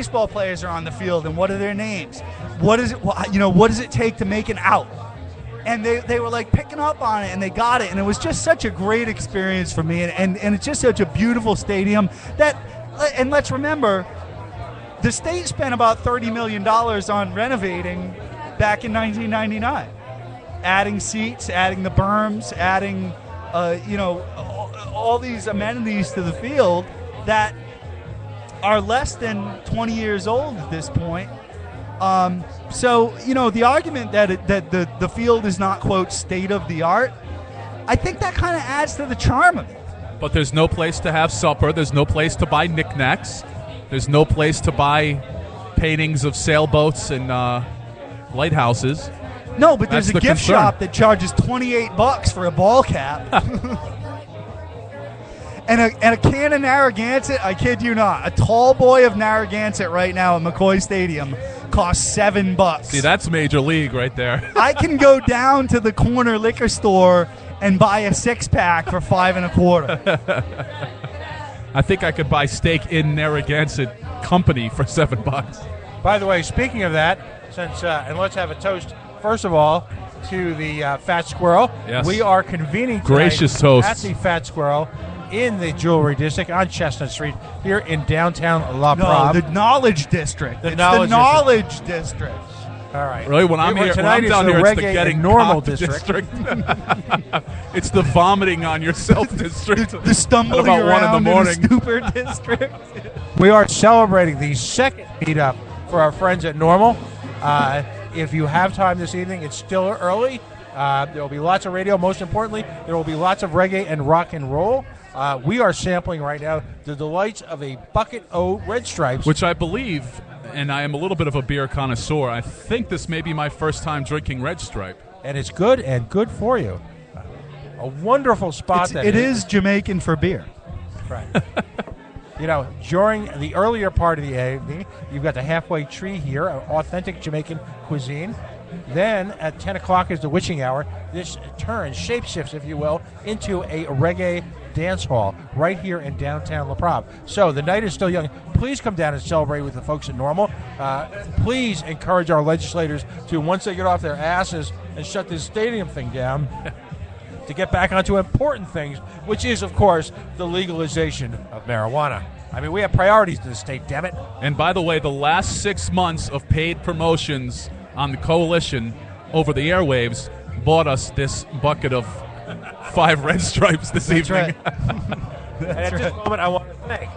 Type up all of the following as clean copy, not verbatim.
baseball players are on the field, and what are their names? What is it? What does it take to make an out? And they were like picking up on it, and they got it, and it was just such a great experience for me, and it's just such a beautiful stadium that. And let's remember, the state spent about $30 million on renovating back in 1999, adding seats, adding the berms, adding all these amenities to the field that are less than 20 years old at this point. So the argument that the field is not, quote, state of the art, I think that kind of adds to the charm of it. But there's no place to have supper. There's no place to buy knickknacks. There's no place to buy paintings of sailboats and lighthouses. No, but there's That's a the gift concern. shop that charges $28 for a ball cap. and a can of Narragansett, I kid you not. A tall boy of Narragansett right now at McCoy Stadium costs $7. See, that's major league right there. I can go down to the corner liquor store and buy a 6-pack for $5 1/4. I think I could buy steak in Narragansett Company for $7. By the way, speaking of that, and let's have a toast, first of all, to the Fat Squirrel. Yes. We are convening tonight Gracious toast. at the Fat Squirrel in the Jewelry District on Chestnut Street here in downtown La No, Prab. the Knowledge District. The It's Knowledge the Knowledge District. All right. Really, when I'm here, when I'm down here, it's the getting normal cocked district. It's the vomiting on yourself district. The stumbling At about 1 in the around morning. in the stupor district. We are celebrating the second meetup for our friends at Normal. If you have time this evening, it's still early. There will be lots of radio. Most importantly, there will be lots of reggae and rock and roll. We are sampling right now the delights of a Bucket O Red Stripes. Which I believe, and I am a little bit of a beer connoisseur, I think this may be my first time drinking Red Stripe. And it's good and good for you. A wonderful spot. It is Jamaican for beer. Right. During the earlier part of the evening, you've got the halfway tree here, authentic Jamaican cuisine. Then at 10 o'clock is the witching hour. This turns, shapeshifts, if you will, into a reggae dance hall right here in downtown La Prab. So the night is still young. Please come down and celebrate with the folks at Normal. Please encourage our legislators to, once they get off their asses and shut this stadium thing down, to get back onto important things, which is, of course, the legalization of marijuana. I mean, we have priorities in the state, damn it. And by the way, the last 6 months of paid promotions on the coalition over the airwaves bought us this bucket of 5 Red Stripes this evening. Right. And at this moment, I want to thank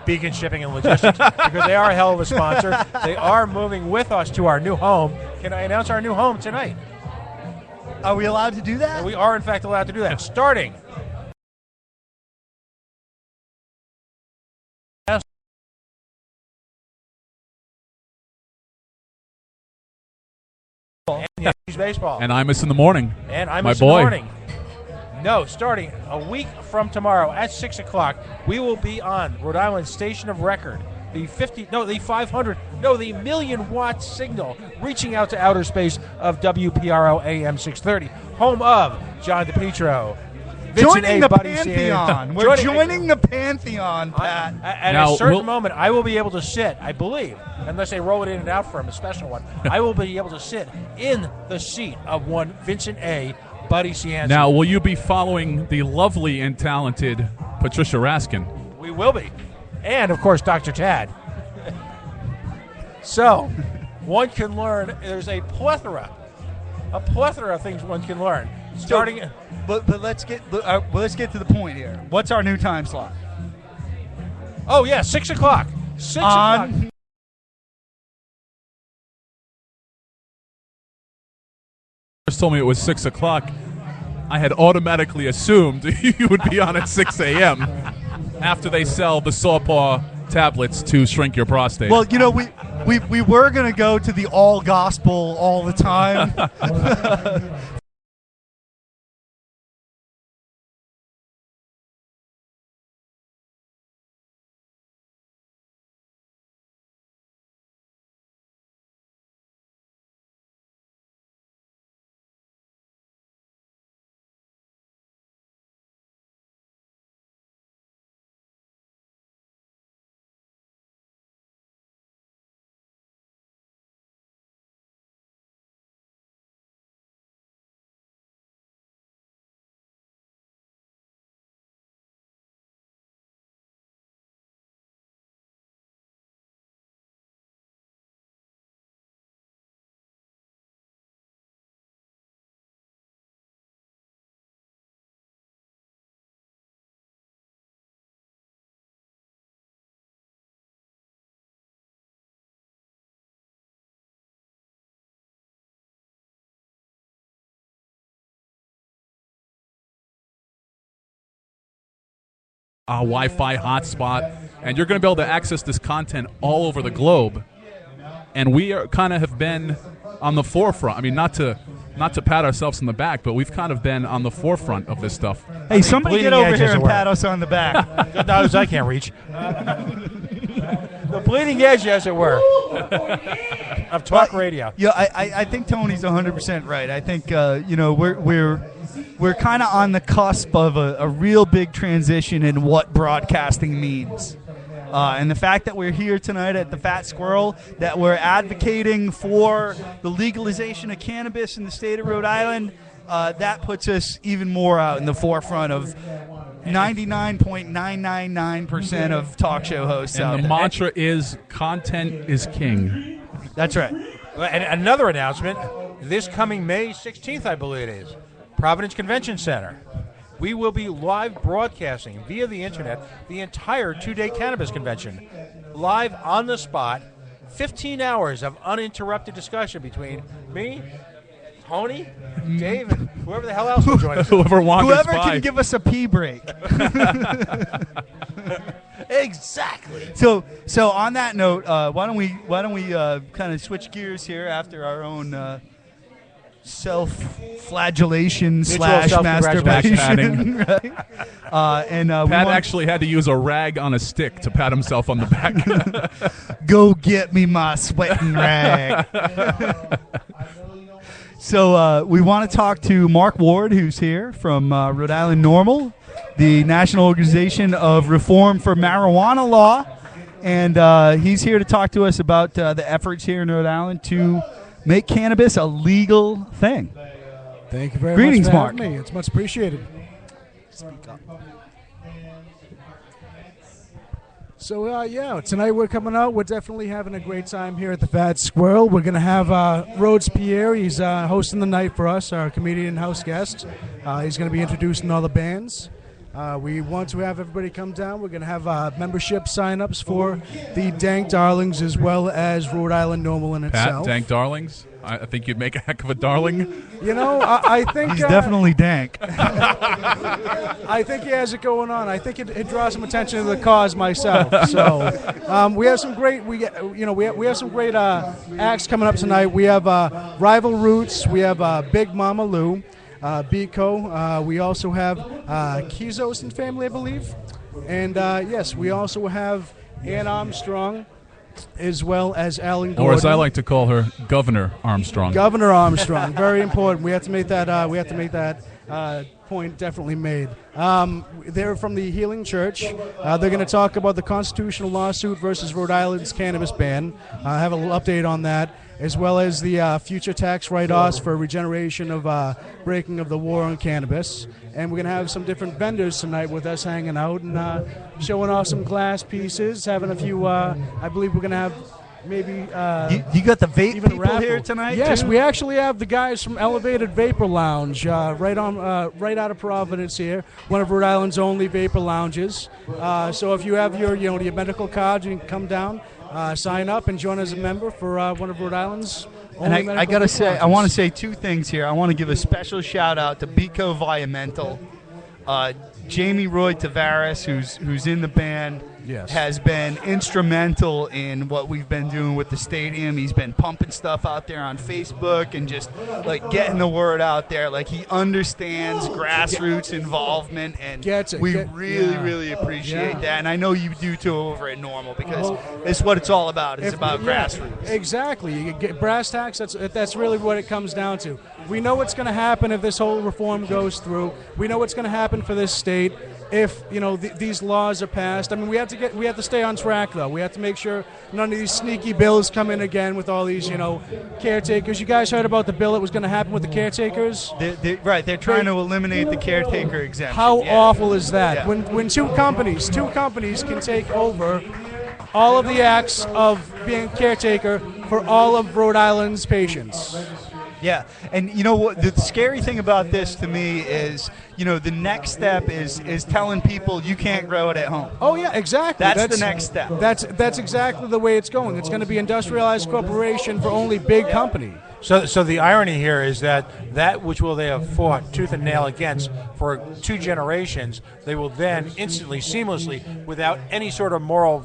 Beacon Shipping and Logistics because they are a hell of a sponsor. They are moving with us to our new home. Can I announce our new home tonight? Are we allowed to do that? We are, in fact, allowed to do that. Starting and Yankees baseball. And Imus in the morning. And I'm my in boy. the morning. No, starting a week from tomorrow at 6 o'clock, we will be on Rhode Island Station of Record. The 1,000,000-watt signal reaching out to outer space of WPRO AM 630, home of John DePietro. Joining the Buddy Pantheon. Cian. We're joining the Pantheon, Pat. At Now, a certain we'll- moment, I will be able to sit, I believe, unless they roll it in and out for him, a special one, I will be able to sit in the seat of one Vincent A. Buddy Cian. Now, will you be following the lovely and talented Patricia Raskin? We will be. And, of course, Dr. Tad. So, one can learn, there's a plethora of things one can learn. Starting, But let's get to the point here. What's our new time slot? 6 o'clock. 6 o'clock. First told me it was 6 o'clock. I had automatically assumed you would be on at 6 a.m. after they sell the Sawpaw tablets to shrink your prostate. Well, we were going to go to the all gospel all the time. Wi-Fi hotspot, and you're going to be able to access this content all over the globe. And we are kind of have been on the forefront. I mean, not to pat ourselves on the back, but we've kind of been on the forefront of this stuff. Hey, somebody get over here and were. pat us on the back. Those I can't reach. The bleeding edge, as it were, of talk radio. Yeah, I think Tony's 100% right. I think we're kind of on the cusp of a real big transition in what broadcasting means. And the fact that we're here tonight at the Fat Squirrel, that we're advocating for the legalization of cannabis in the state of Rhode Island, that puts us even more out in the forefront of 99.999% of talk show hosts out And the there. mantra is content is king. That's right. And another announcement, this coming May 16th, I believe it is, Providence Convention Center. We will be live broadcasting via the internet the entire 2-day cannabis convention. Live on the spot, 15 hours of uninterrupted discussion between me, Tony, Dave, and whoever the hell else will join us. Whoever wanders Whoever by. can give us a pee break. Exactly. So on that note, why don't we kind of switch gears here after our own self-flagellation / masturbation, right? Pat actually had to use a rag on a stick to pat himself on the back. Go get me my sweating rag. So we want to talk to Mark Ward, who's here from Rhode Island NORML, the National Organization of Reform for Marijuana Law. And he's here to talk to us about the efforts here in Rhode Island to make cannabis a legal thing. Thank you very Greetings, much for Mark. having me. It's much appreciated. Speak up. So, tonight we're coming out. We're definitely having a great time here at the Fat Squirrel. We're going to have Rhodes Pierre. He's hosting the night for us, our comedian house guest. He's going to be introducing all the bands. We want to have everybody come down. We're going to have membership sign-ups for the Dank Darlings as well as Rhode Island NORML in itself. Pat, Dank Darlings. I think you'd make a heck of a darling. You know, I think He's definitely dank. I think he has it going on. I think it draws some attention to the cause myself. So we have some great we have some great acts coming up tonight. We have Rival Roots. We have Big Mama Lou, Biko. We also have Kizos and family, I believe. And yes, we also have Ann Armstrong, as well as Alan Gordon. Or as I like to call her, Governor Armstrong. Governor Armstrong, very important. We have to make that. Point definitely made. They're from the Healing Church. They're going to talk about the constitutional lawsuit versus Rhode Island's cannabis ban. I have a little update on that, as well as the future tax write-offs for regeneration of breaking of the war on cannabis. And we're going to have some different vendors tonight with us hanging out and showing off some glass pieces, having a few, I believe we're going to have maybe... You got the vape even people here tonight, Yes, too? we actually have the guys from Elevated Vapor Lounge right out of Providence here, one of Rhode Island's only vapor lounges. So if you have your medical card, you can come down, sign up, and join as a member for one of Rhode Island's only And medical I got to vapor say, I lounges. want to say two things here. I want to give a special shout out to Biko Environmental. Jamie Roy Tavares, who's in the band, Yes. has been instrumental in what we've been doing with the stadium. He's been pumping stuff out there on Facebook and just like getting the word out there. Like he understands grassroots involvement, and we really appreciate that. And I know you do too over at NORML, because it's what it's all about. It's about grassroots. Exactly. You get brass tacks. That's really what it comes down to. We know what's going to happen if this whole reform goes through. We know what's going to happen for this state if these laws are passed. I mean, we have to stay on track, though. We have to make sure none of these sneaky bills come in again with all these caretakers. You guys heard about the bill that was going to happen with the caretakers? They're trying to eliminate the caretaker exemption. How awful is that? Yeah. When two companies can take over all of the acts of being caretaker for all of Rhode Island's patients. Yeah, and you know what? The scary thing about this to me is, the next step is telling people you can't grow it at home. Oh yeah, exactly. That's the next step. That's exactly the way it's going. It's going to be industrialized corporation for only big company. So the irony here is that which will they have fought tooth and nail against for 2 generations, they will then instantly, seamlessly, without any sort of moral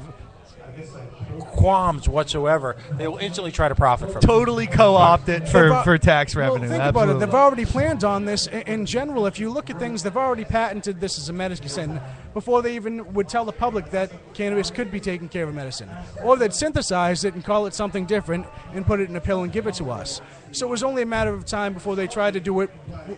qualms whatsoever, they will instantly try to profit from it. Totally co-opt it for tax revenue. Well, think Absolutely. about it. They've already planned on this. In general, if you look at things, they've already patented this as a medicine before they even would tell the public that cannabis could be taken care of medicine. Or they'd synthesize it and call it something different and put it in a pill and give it to us. So it was only a matter of time before they tried to do it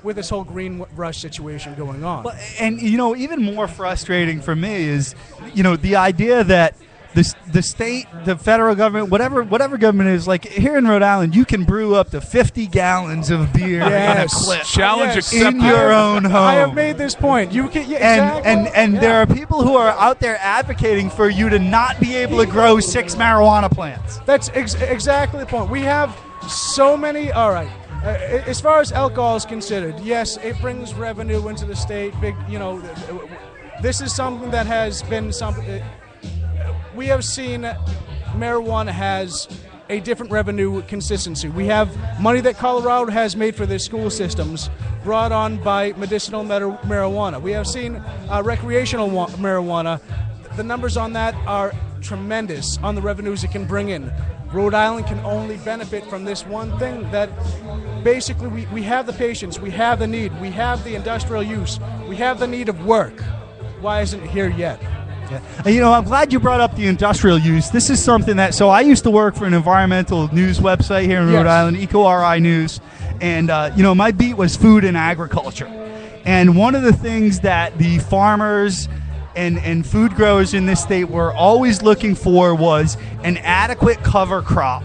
with this whole green rush situation going on. Well, and, even more frustrating for me is, the idea that the state, the federal government, whatever government is, like here in Rhode Island, you can brew up to 50 gallons of beer in a clip. Challenge accepted. In your own home. I have made this point. You can, exactly. And there are people who are out there advocating for you to not be able to grow 6 marijuana plants. That's exactly the point. We have so many. All right. As far as alcohol is considered, yes, it brings revenue into the state. Big, this is something that has been something. We have seen marijuana has a different revenue consistency. We have money that Colorado has made for their school systems brought on by medicinal marijuana. We have seen recreational marijuana. The numbers on that are tremendous on the revenues it can bring in. Rhode Island can only benefit from this one thing that basically we have the patients, we have the need, we have the industrial use, we have the need of work. Why isn't it here yet? Yeah. I'm glad you brought up the industrial use. This is something that, so I used to work for an environmental news website here in Rhode Island, EcoRI News, and, my beat was food and agriculture. And one of the things that the farmers and food growers in this state were always looking for was an adequate cover crop.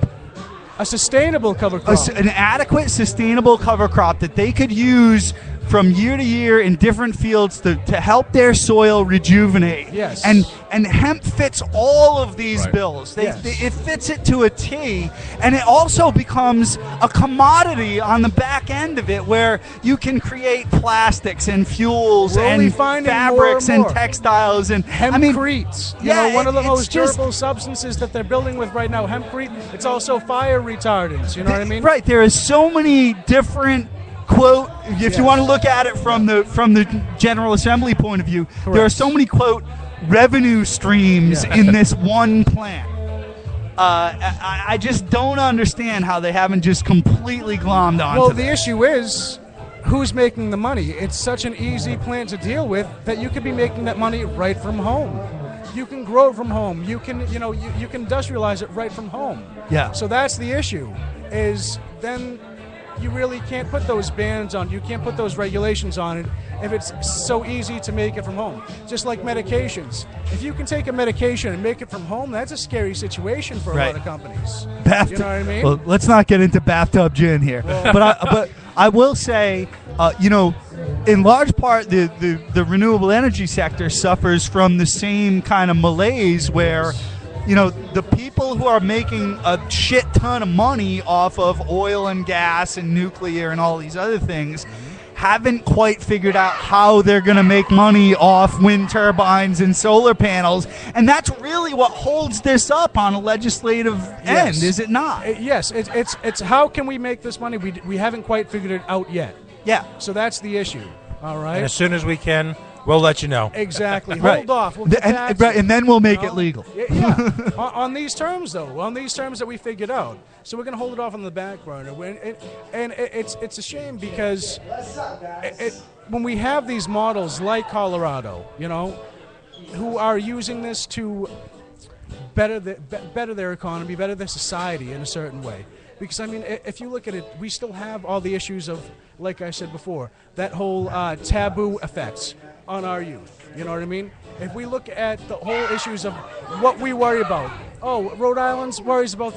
A sustainable cover crop. An adequate, sustainable cover crop that they could use from year to year in different fields to help their soil rejuvenate. Yes. And hemp fits all of these Right. bills. It fits it to a T, and it also becomes a commodity on the back end of it where you can create plastics and fuels We're only and finding fabrics more and and more. textiles and Hempcrete, yeah, one of the it's most just- durable substances that they're building with right now. Hempcrete, it's also fire retardants. You know what I mean? Right. There is so many different quote. If you want to look at it from the General Assembly point of view, there are so many quote revenue streams in this one plant. I just don't understand how they haven't just completely glommed onto Well, that. the issue is who's making the money. It's such an easy plant to deal with that you could be making that money right from home. You can grow it from home. You can, you can industrialize it right from home. Yeah. So that's the issue. Is then you really can't put those bans on. You can't put those regulations on it if it's so easy to make it from home. Just like medications. If you can take a medication and make it from home, that's a scary situation for a lot of companies. You know what I mean? Well, let's not get into bathtub gin here. But I will say, in large part, the renewable energy sector suffers from the same kind of malaise where, the people who are making a shit ton of money off of oil and gas and nuclear and all these other things haven't quite figured out how they're going to make money off wind turbines and solar panels. And that's really what holds this up on a legislative end, is it not? Yes. It's how can we make this money? We haven't quite figured it out yet. Yeah. So that's the issue. All right. And as soon as we can, we'll let you know. Exactly. Right. Hold off. We'll get back to And then we'll make it legal. Yeah. on these terms, though, on these terms that we figured out. So we're going to hold it off on the back burner. It's a shame because when we have these models like Colorado, who are using this to better their economy, better their society in a certain way. Because, if you look at it, we still have all the issues of, like I said before, that whole taboo effects on our youth. You know what I mean? If we look at the whole issues of what we worry about, Rhode Island's worries about